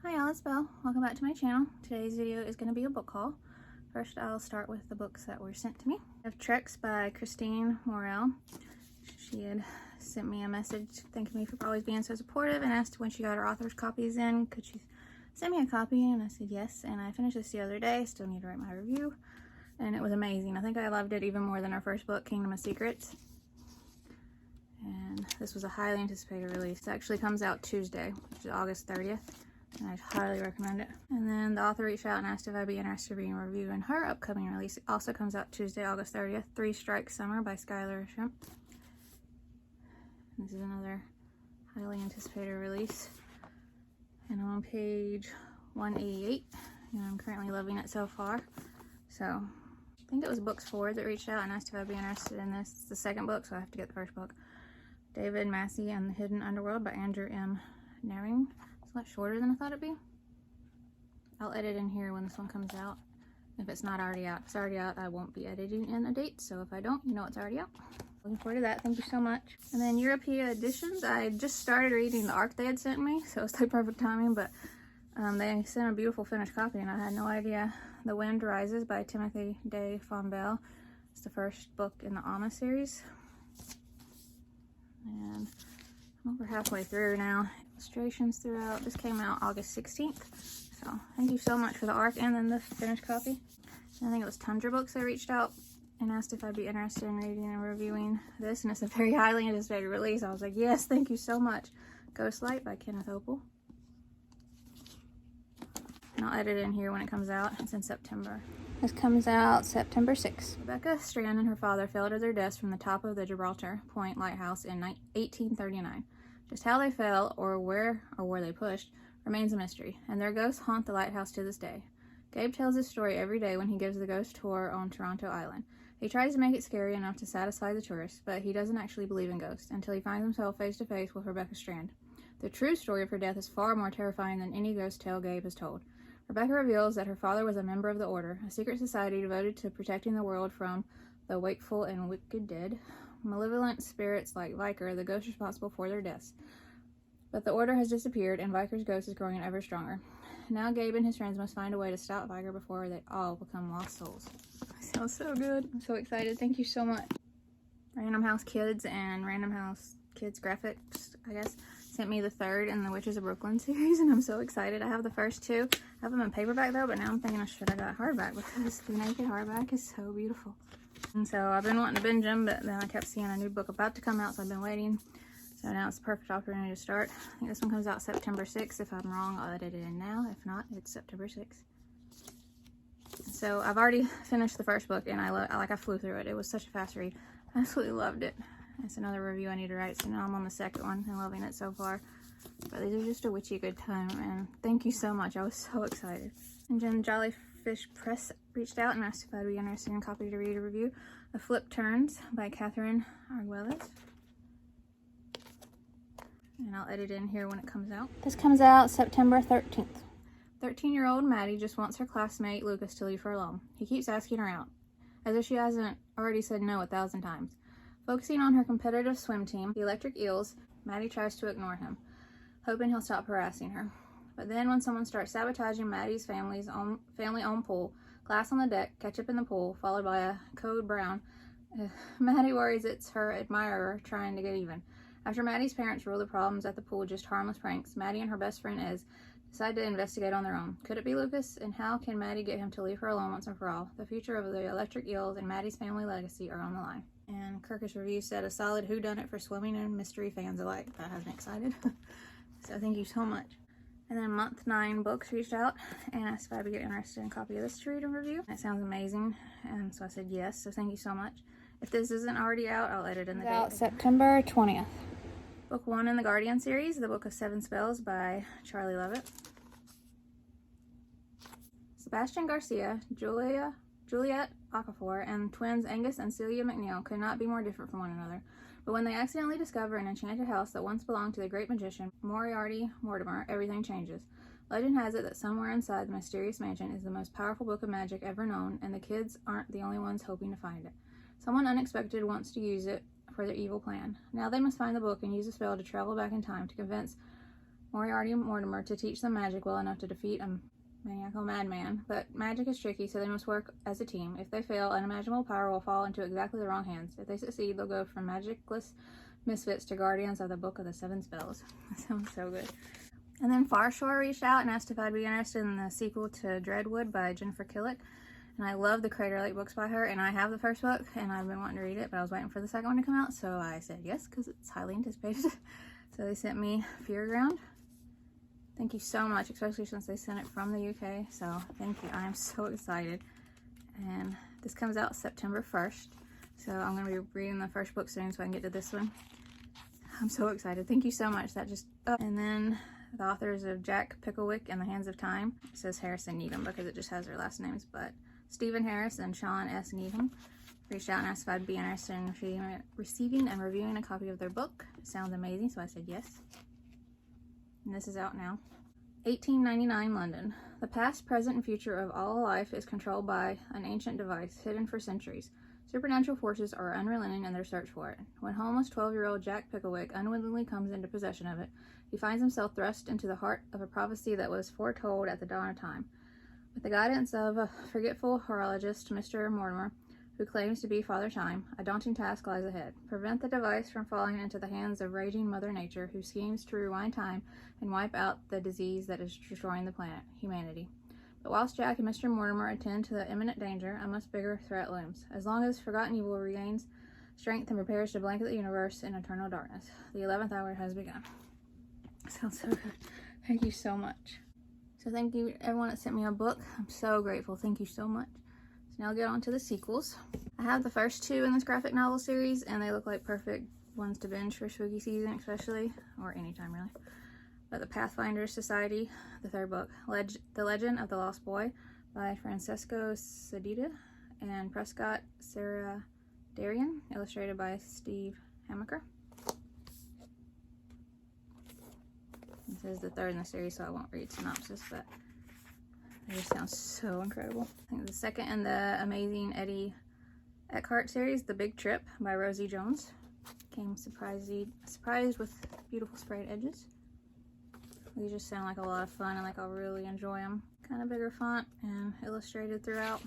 Hi y'all, it's Belle. Welcome back to my channel. Today's video is going to be a book haul. First, I'll start with the books that were sent to me. I have Treks by Christine Morrell. She had sent me a message thanking me for always being so supportive and asked when she got her author's copies in, could she send me a copy? And I said yes, and I finished this the other day. Still need to write my review, and it was amazing. I think I loved it even more than our first book, Kingdom of Secrets. And this was a highly anticipated release. It actually comes out Tuesday, which is August 30th. And I'd highly recommend it. And then the author reached out and asked if I'd be interested in reviewing her upcoming release. It also comes out Tuesday, August 30th, Three Strike Summer by Skylar Shrimp. This is another highly anticipated release. And I'm on page 188, and I'm currently loving it so far. So I think it was Books Forward that reached out and asked if I'd be interested in this. It's the second book, so I have to get the first book. David Massey and the Hidden Underworld by Andrew M. Naring. It's a lot shorter than I thought it'd be. I'll edit in here when this one comes out. If it's not already out. If it's already out, I won't be editing in a date. So if I don't, you know it's already out. Looking forward to that. Thank you so much. And then European editions. I just started reading the ARC they had sent me, so it's like perfect timing. But they sent a beautiful finished copy, and I had no idea. The Wind Rises by Timothy de Belle. It's the first book in the Anna series. And I'm over halfway through now. Illustrations throughout. This came out August 16th. So thank you so much for the ARC and then the finished copy. And I think it was Tundra Books that reached out and asked if I'd be interested in reading and reviewing this. And it's a very highly anticipated release. I was like, yes, thank you so much. Ghostlight by Kenneth Oppel. And I'll edit it in here when it comes out. It's in September. This comes out September 6th. Rebecca Strand and her father fell to their deaths from the top of the Gibraltar Point Lighthouse in 1839. Just how they fell, or where they pushed, remains a mystery, and their ghosts haunt the lighthouse to this day. Gabe tells his story every day when he gives the ghost tour on Toronto Island. He tries to make it scary enough to satisfy the tourists, but he doesn't actually believe in ghosts until he finds himself face to face with Rebecca Strand. The true story of her death is far more terrifying than any ghost tale Gabe has told. Rebecca reveals that her father was a member of the Order, a secret society devoted to protecting the world from the wakeful and wicked dead, malevolent spirits like Viker, the ghost responsible for their deaths. But the Order has disappeared, and Viker's ghost is growing ever stronger. Now Gabe and his friends must find a way to stop Viker before they all become lost souls. Sounds so good. I'm so excited. Thank you so much. Random House Kids and Random House Kids Graphics, I guess, sent me the third in the Witches of Brooklyn series, and I'm so excited. I have the first two. I have them in paperback though, but now I'm thinking I should have got hardback because the naked hardback is so beautiful. And so I've been wanting to binge them, but then I kept seeing a new book about to come out, so I've been waiting. So now it's the perfect opportunity to start. I think this one comes out September 6th. If I'm wrong, I'll edit it in now. If not, it's September 6th. So I've already finished the first book, and I flew through it. It was such a fast read. I absolutely loved it. That's another review I need to write. So now I'm on the second one and loving it so far. But these are just a witchy good time, and thank you so much. I was so excited. And then Jellyfish Press reached out and asked if I'd be interested in a copy to read a review of Flip Turns by Catherine Arguelles. And I'll edit in here when it comes out. This comes out September 13th. 13-year-old Maddie just wants her classmate Lucas to leave her alone. He keeps asking her out, as if she hasn't already said no 1,000 times. Focusing on her competitive swim team, the Electric Eels, Maddie tries to ignore him, hoping he'll stop harassing her. But then when someone starts sabotaging Maddie's family-owned pool, glass on the deck, ketchup in the pool, followed by a code brown, Maddie worries it's her admirer trying to get even. After Maddie's parents rule the problems at the pool just harmless pranks, Maddie and her best friend Ez decide to investigate on their own. Could it be Lucas? And how can Maddie get him to leave her alone once and for all? The future of the Electric Eels and Maddie's family legacy are on the line. And Kirkus Review said a solid whodunit for swimming and mystery fans alike. That has me excited. So thank you so much. And then Month 9 Books reached out and asked if I'd be interested in a copy of this to read and review. It sounds amazing, and so I said yes, so thank you so much. If this isn't already out, I'll edit in the date. September 20th. Book 1 in the Guardian series, The Book of Seven Spells by Charlie Lovett. Sebastian Garcia, Juliet Okafor, and twins Angus and Celia McNeil could not be more different from one another. But when they accidentally discover an enchanted house that once belonged to the great magician Moriarty Mortimer, everything changes. Legend has it that somewhere inside the mysterious mansion is the most powerful book of magic ever known, and the kids aren't the only ones hoping to find it. Someone unexpected wants to use it for their evil plan. Now they must find the book and use a spell to travel back in time to convince Moriarty and Mortimer to teach them magic well enough to defeat a maniacal madman. But magic is tricky, so they must work as a team. If they fail, unimaginable power will fall into exactly the wrong hands. If they succeed, they'll go from magicless misfits to guardians of the Book of the Seven Spells. That sounds so good. And then Farshore reached out and asked if I'd be interested in the sequel to Dreadwood by Jennifer Killick. And I love the Crater Lake books by her, and I have the first book, and I've been wanting to read it, but I was waiting for the second one to come out, so I said yes, because it's highly anticipated. So they sent me Fear Ground. Thank you so much, especially since they sent it from the UK, so thank you. I am so excited. And this comes out September 1st, so I'm going to be reading the first book soon so I can get to this one. I'm so excited. Thank you so much. That just... Oh. And then the authors of Jack Picklewick and The Hands of Time. It says Harrison Needham because it just has their last names, but Stephen Harris and Sean S. Needham reached out and asked if I'd be interested in receiving and reviewing a copy of their book. It sounds amazing, so I said yes. And this is out now. 1899 London. The past, present, and future of all life is controlled by an ancient device hidden for centuries. Supernatural forces are unrelenting in their search for it. When homeless 12-year-old Jack Picklewick unwittingly comes into possession of it, he finds himself thrust into the heart of a prophecy that was foretold at the dawn of time. With the guidance of a forgetful horologist, Mr. Mortimer, who claims to be Father Time, a daunting task lies ahead. Prevent the device from falling into the hands of raging Mother Nature, who schemes to rewind time and wipe out the disease that is destroying the planet, humanity. But whilst Jack and Mr. Mortimer attend to the imminent danger, a much bigger threat looms. As long as forgotten evil regains strength and prepares to blanket the universe in eternal darkness, the 11th hour has begun. Sounds so good. Thank you so much. So thank you everyone that sent me a book. I'm so grateful. Thank you so much. So now I'll get on to the sequels. I have the first two in this graphic novel series, and they look like perfect ones to binge for spooky season, especially, or anytime really. But the Pathfinder Society, the third book, The Legend of the Lost Boy by Francesco Sedita and Prescott Sarah Darian, illustrated by Steve Hamaker. This is the third in the series, so I won't read synopsis, but it just sounds so incredible. I think the second in the amazing Eddie Eckhart series, The Big Trip by Rosie Jones. Came surprised with beautiful sprayed edges. These just sound like a lot of fun and like I'll really enjoy them. Kind of bigger font and illustrated throughout.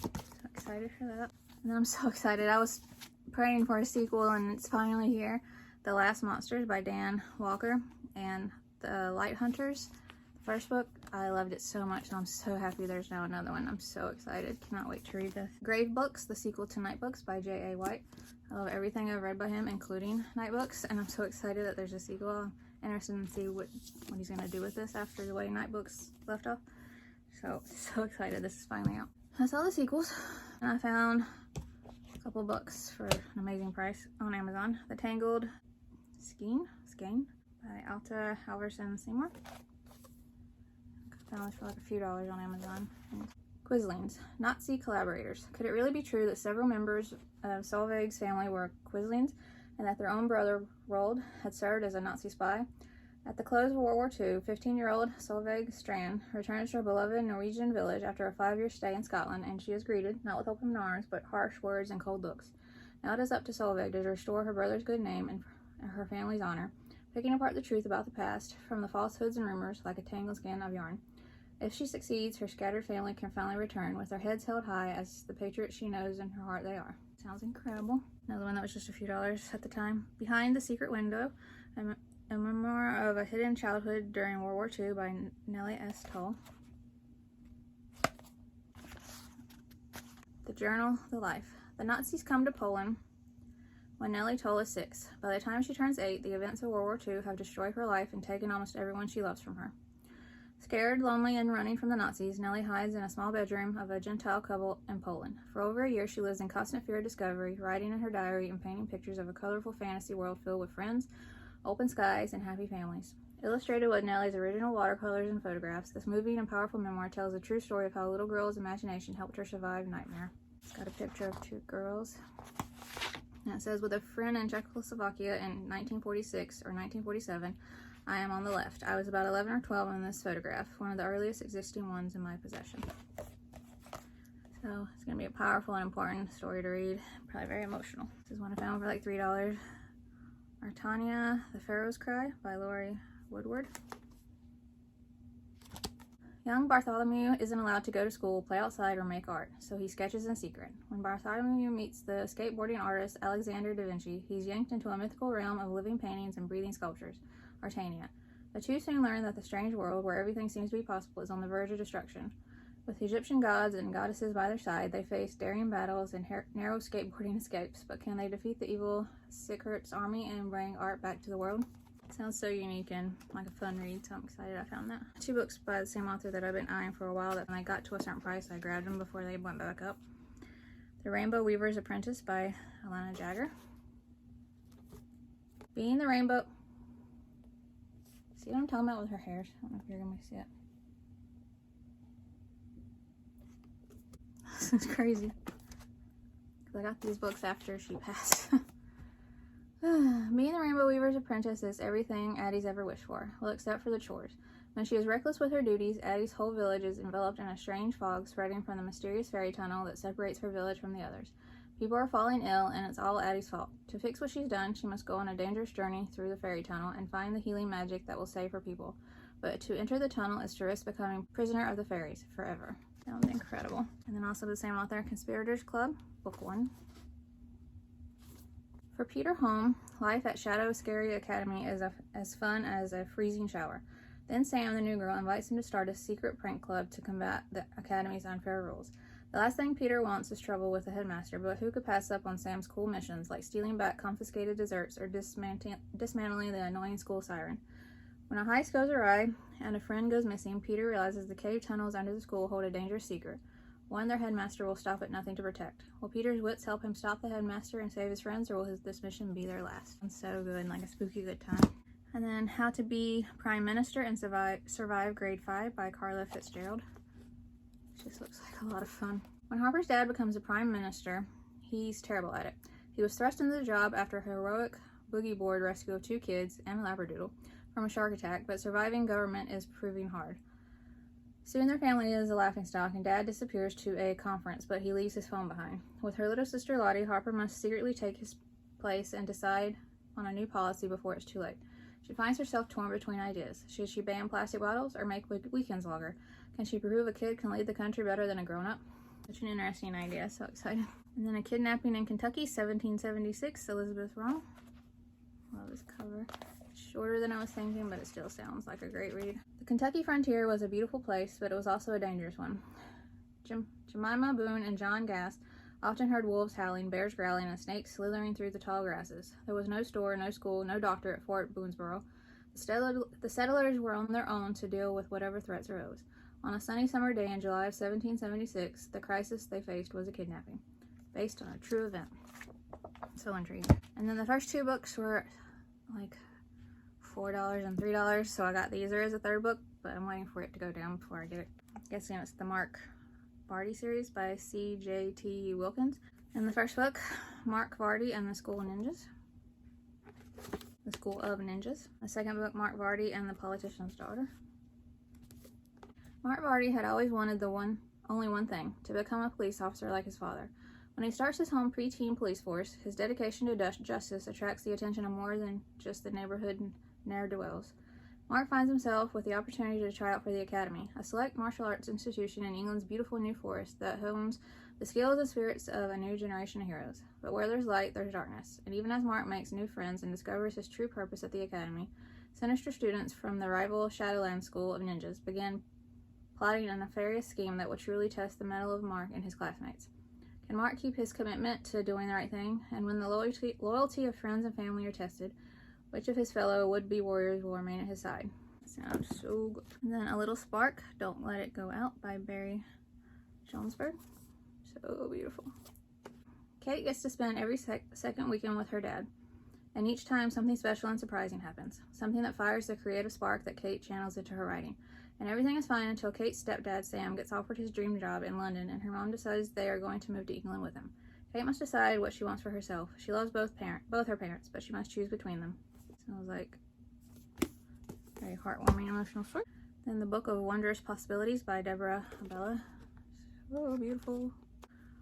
So excited for that. And I'm so excited. I was praying for a sequel and it's finally here. The Last Monsters by Dan Walker and The Light Hunters. The first book, I loved it so much, so I'm so happy there's now another one. I'm so excited. Cannot wait to read this. Grave Books, the sequel to Night Books by J.A. White. I love everything I've read by him, including Night Books, and I'm so excited that there's a sequel. I'm interested in see what he's going to do with this after the way Night Books left off. So excited this is finally out. That's all the sequels, and I found a couple books for an amazing price on Amazon. The Tangled Skein by Alta Halverson Seymour. I found this for like a few dollars on Amazon. Quislings, Nazi collaborators. Could it really be true that several members of Solveig's family were Quislings and that their own brother, Roald, had served as a Nazi spy? At the close of World War II, 15-year-old Solveig Strand returns to her beloved Norwegian village after a 5-year stay in Scotland, and she is greeted, not with open arms, but harsh words and cold looks. Now it is up to Solveig to restore her brother's good name and her family's honor, picking apart the truth about the past from the falsehoods and rumors like a tangled skein of yarn. If she succeeds, her scattered family can finally return with their heads held high as the patriots she knows in her heart they are. Sounds incredible. Another one that was just a few dollars at the time. Behind the Secret Window, a memoir of a hidden childhood during World War II by Nellie S. Toll. The Journal, The Life. The Nazis come to Poland when Nellie Toll is 6. By the time she turns 8, the events of World War II have destroyed her life and taken almost everyone she loves from her. Scared, lonely, and running from the Nazis, Nellie hides in a small bedroom of a Gentile couple in Poland. For over a year, she lives in constant fear of discovery, writing in her diary and painting pictures of a colorful fantasy world filled with friends, open skies, and happy families. Illustrated with Nellie's original watercolors and photographs, this moving and powerful memoir tells a true story of how a little girl's imagination helped her survive nightmare. It's got a picture of 2 girls. And it says, with a friend in Czechoslovakia in 1946 or 1947, I am on the left. I was about 11 or 12 in this photograph, one of the earliest existing ones in my possession. So it's going to be a powerful and important story to read, probably very emotional. This is one I found for like $3. Artania, The Pharaoh's Cry by Laurie Woodward. Young Bartholomew isn't allowed to go to school, play outside, or make art, so he sketches in secret. When Bartholomew meets the skateboarding artist Alexander da Vinci, he's yanked into a mythical realm of living paintings and breathing sculptures, Artania. The two soon learn that the strange world, where everything seems to be possible, is on the verge of destruction. With Egyptian gods and goddesses by their side, they face daring battles and narrow skateboarding escapes, but can they defeat the evil Sikirt's army and bring art back to the world? Sounds so unique and like a fun read, so I'm excited I found that. 2 books by the same author that I've been eyeing for a while, that when they got to a certain price, I grabbed them before they went back up. The Rainbow Weaver's Apprentice by Alana Jagger. Being the Rainbow... See what I'm talking about with her hairs? I don't know if you're going to see it. This is crazy. Because I got these books after she passed. Being the Rainbow Weaver's Apprentice is everything Addie's ever wished for, well, except for the chores. When she is reckless with her duties, Addie's whole village is enveloped in a strange fog spreading from the mysterious fairy tunnel that separates her village from the others. People are falling ill, and it's all Addie's fault. To fix what she's done, she must go on a dangerous journey through the fairy tunnel and find the healing magic that will save her people. But to enter the tunnel is to risk becoming prisoner of the fairies forever. Sounds incredible. And then also the same author, Conspirators Club, Book 1. For Peter Holm, life at Shadow Scary Academy is as fun as a freezing shower. Then Sam, the new girl, invites him to start a secret prank club to combat the Academy's unfair rules. The last thing Peter wants is trouble with the headmaster, but who could pass up on Sam's cool missions, like stealing back confiscated desserts or dismantling the annoying school siren? When a heist goes awry and a friend goes missing, Peter realizes the cave tunnels under the school hold a dangerous secret, one their headmaster will stop at nothing to protect. Will Peter's wits help him stop the headmaster and save his friends, or will this mission be their last? It's so good, like a spooky good time. And then How to Be Prime Minister and Survive Grade 5 by Carla Fitzgerald. Just looks like a lot of fun. When Harper's dad becomes a prime minister, he's terrible at it. He was thrust into the job after a heroic boogie board rescue of 2 kids and a labradoodle from a shark attack, but surviving government is proving hard. Soon their family is a laughingstock, and Dad disappears to a conference, but he leaves his phone behind. With her little sister Lottie, Harper must secretly take his place and decide on a new policy before it's too late. She finds herself torn between ideas. Should she ban plastic bottles or make weekends longer? Can she prove a kid can lead the country better than a grown-up? Such an interesting idea, so excited. And then A Kidnapping in Kentucky, 1776, Elizabeth Ronald. Love this cover. Shorter than I was thinking, but it still sounds like a great read. The Kentucky frontier was a beautiful place, but it was also a dangerous one. Jemima Boone and John Gast often heard wolves howling, bears growling, and snakes slithering through the tall grasses. There was no store, no school, no doctor at Fort Boonesboro. The settlers were on their own to deal with whatever threats arose. On a sunny summer day in July of 1776, the crisis they faced was a kidnapping, based on a true event. So intriguing. And then the first 2 books were like $4 and $3, so I got these. There is a 3rd book, but I'm waiting for it to go down before I get it. I'm guessing it's the Mark Vardy series by C.J.T. Wilkins. And the first book, Mark Vardy and the School of Ninjas. The School of Ninjas. The second book, Mark Vardy and the Politician's Daughter. Mark Vardy had always wanted only one thing, to become a police officer like his father. When he starts his home preteen police force, his dedication to justice attracts the attention of more than just the neighborhood ne'er-do-wells. Mark finds himself with the opportunity to try out for the Academy, a select martial arts institution in England's beautiful New Forest that homes the skills and spirits of a new generation of heroes. But where there's light, there's darkness, and even as Mark makes new friends and discovers his true purpose at the Academy, sinister students from the rival Shadowland School of Ninjas begin plotting a nefarious scheme that will truly test the mettle of Mark and his classmates. Can Mark keep his commitment to doing the right thing? And when the loyalty of friends and family are tested, which of his fellow would-be warriors will remain at his side? Sounds so good. And then A Little Spark, Don't Let It Go Out by Barry Jonesberg. So beautiful. Kate gets to spend every second weekend with her dad. And each time something special and surprising happens. Something that fires the creative spark that Kate channels into her writing. And everything is fine until Kate's stepdad, Sam, gets offered his dream job in London, and her mom decides they are going to move to England with him. Kate must decide what she wants for herself. She loves both her parents, but she must choose between them. Sounds like a very heartwarming, emotional story. Then The Book of Wondrous Possibilities by Deborah Belle. So beautiful.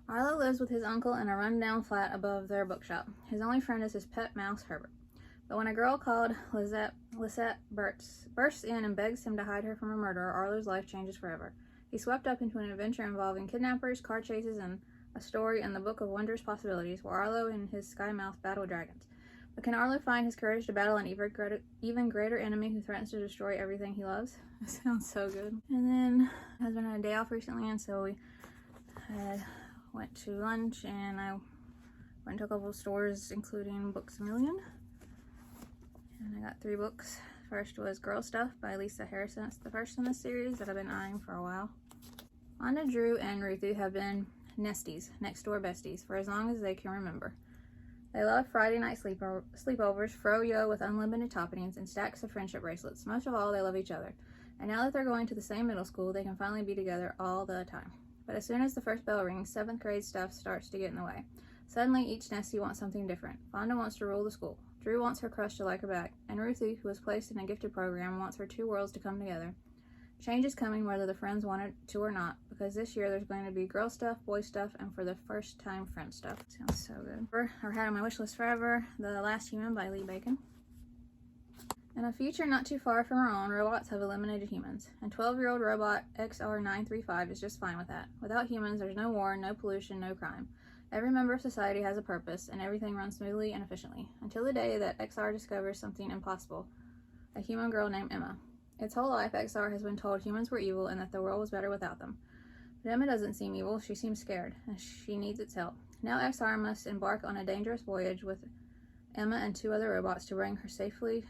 Arlo lives with his uncle in a run-down flat above their bookshop. His only friend is his pet mouse, Herbert. But when a girl called Lisette bursts in and begs him to hide her from a murderer, Arlo's life changes forever. He's swept up into an adventure involving kidnappers, car chases, and a story in the book of Wondrous Possibilities, where Arlo and his sky mouth battle dragons. But can Arlo find his courage to battle an even greater enemy who threatens to destroy everything he loves? That sounds so good. And then my husband had a day off recently, and so we went to lunch, and I went to a couple of stores, including Books A Million. And I got 3 books. First was Girl Stuff by Lisa Harrison. It's the first in the series that I've been eyeing for a while. Wanda, Drew, and Ruthie have been nesties, next door besties, for as long as they can remember. They love Friday night sleepovers, froyo with unlimited toppings, and stacks of friendship bracelets. Most of all, they love each other. And now that they're going to the same middle school, they can finally be together all the time. But as soon as the first bell rings, 7th grade stuff starts to get in the way. Suddenly, each nestie wants something different. Wanda wants to rule the school. Drew wants her crush to like her back. And Ruthie, who was placed in a gifted program, wants her 2 worlds to come together. Change is coming whether the friends want it to or not, because this year there's going to be girl stuff, boy stuff, and for the first time, friend stuff. Sounds so good. I've had on my wish list forever, The Last Human by Lee Bacon. In a future not too far from our own, robots have eliminated humans, and 12-year-old robot XR935 is just fine with that. Without humans, there's no war, no pollution, no crime. Every member of society has a purpose, and everything runs smoothly and efficiently, until the day that XR discovers something impossible, a human girl named Emma. Its whole life, XR has been told humans were evil and that the world was better without them. But Emma doesn't seem evil, she seems scared, and she needs its help. Now XR must embark on a dangerous voyage with Emma and 2 other robots to bring her safely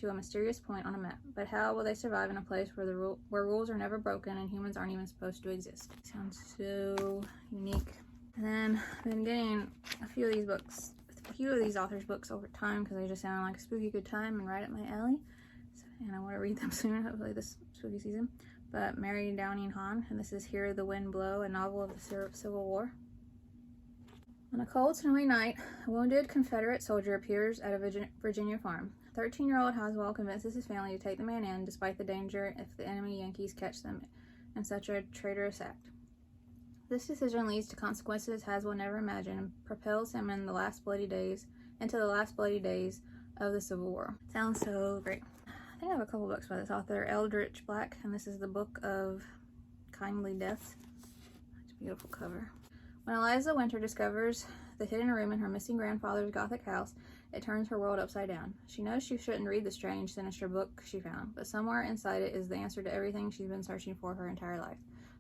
to a mysterious point on a map. But how will they survive in a place where rules are never broken and humans aren't even supposed to exist? Sounds so unique. And then I've been getting a few of these authors' books over time because they just sound like a spooky good time and right up my alley. And I want to read them soon, hopefully this spooky season. But Mary Downing Hahn, and this is Hear the Wind Blow, a novel of the Civil War. On a cold, snowy night, a wounded Confederate soldier appears at a Virginia farm. 13-year-old Haswell convinces his family to take the man in, despite the danger if the enemy Yankees catch them in such a traitorous act. This decision leads to consequences Haswell never imagined and propels him into the last bloody days of the Civil War. Sounds so great. I think I have a couple books by this author, Eldritch Black, and this is the Book of Kindly Deaths. It's a beautiful cover. When Eliza Winter discovers the hidden room in her missing grandfather's Gothic house, it turns her world upside down. She knows she shouldn't read the strange, sinister book she found, but somewhere inside it is the answer to everything she's been searching for her entire life.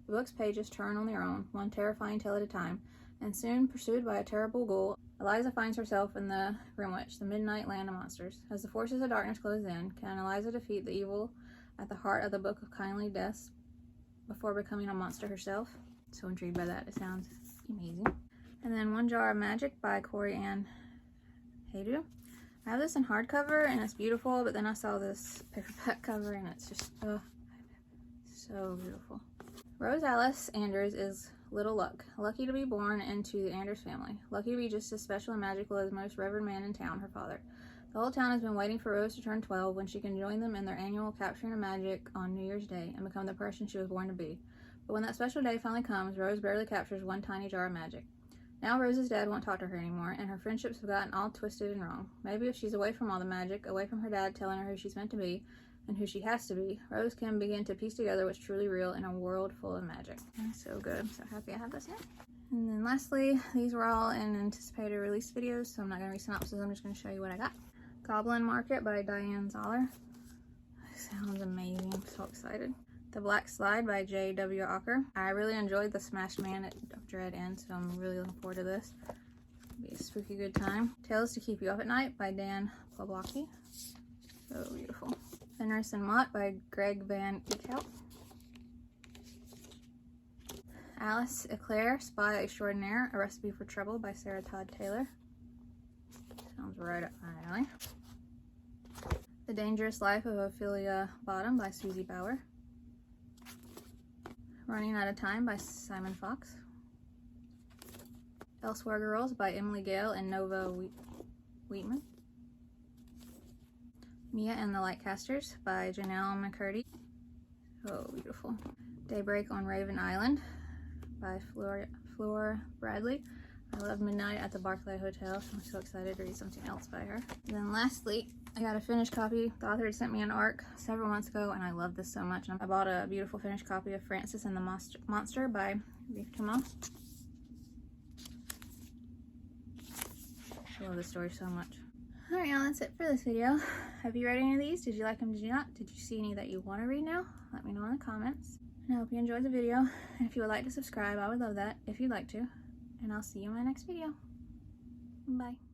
The book's pages turn on their own, one terrifying tale at a time, and soon, pursued by a terrible ghoul, Eliza finds herself in the Grimwich, the midnight land of monsters. As the forces of darkness close in, can Eliza defeat the evil at the heart of the Book of Kindly Deaths before becoming a monster herself? So intrigued by that. It sounds amazing. And then One Jar of Magic by Corey Ann Haydu. I have this in hardcover and it's beautiful, but then I saw this paperback cover and it's just so beautiful. Rose Alice Anders is Little Luck, lucky to be born into the Anders family, lucky to be just as special and magical as the most revered man in town, her father. The whole town has been waiting for Rose to turn 12 when she can join them in their annual Capturing of Magic on New Year's Day and become the person she was born to be. But when that special day finally comes, Rose barely captures one tiny jar of magic. Now Rose's dad won't talk to her anymore, and her friendships have gotten all twisted and wrong. Maybe if she's away from all the magic, away from her dad telling her who she's meant to be, and who she has to be, Rose can begin to piece together what's truly real in a world full of magic. So good. I'm so happy I have this now. And then lastly, these were all in anticipated release videos, so I'm not going to read synopsis. I'm just going to show you what I got. Goblin Market by Diane Zoller. Sounds amazing. I'm so excited. The Black Slide by J.W. Ocker. I really enjoyed the Smashed Man of Dread End, so I'm really looking forward to this. It'll be a spooky good time. Tales to Keep You Up at Night by Dan Poblocki. So beautiful. Fenris and Mott by Greg Van Eekhout. Alice Eclair, Spy Extraordinaire, A Recipe for Trouble by Sarah Todd Taylor. Sounds right up my alley. The Dangerous Life of Ophelia Bottom by Susie Bauer. Running Out of Time by Simon Fox. Elsewhere Girls by Emily Gale and Nova Wheatman. Mia and the Lightcasters by Janelle McCurdy. Oh, beautiful. Daybreak on Raven Island by Flora Bradley. I love Midnight at the Barclay Hotel. I'm so excited to read something else by her. And then lastly, I got a finished copy. The author had sent me an ARC several months ago, and I love this so much. I bought a beautiful finished copy of Francis and the Monster by Reef. I love this story so much. Alright, y'all, that's it for this video. Have you read any of these? Did you like them? Did you not? Did you see any that you want to read now? Let me know in the comments. And I hope you enjoyed the video. And if you would like to subscribe, I would love that if you'd like to. And I'll see you in my next video. Bye.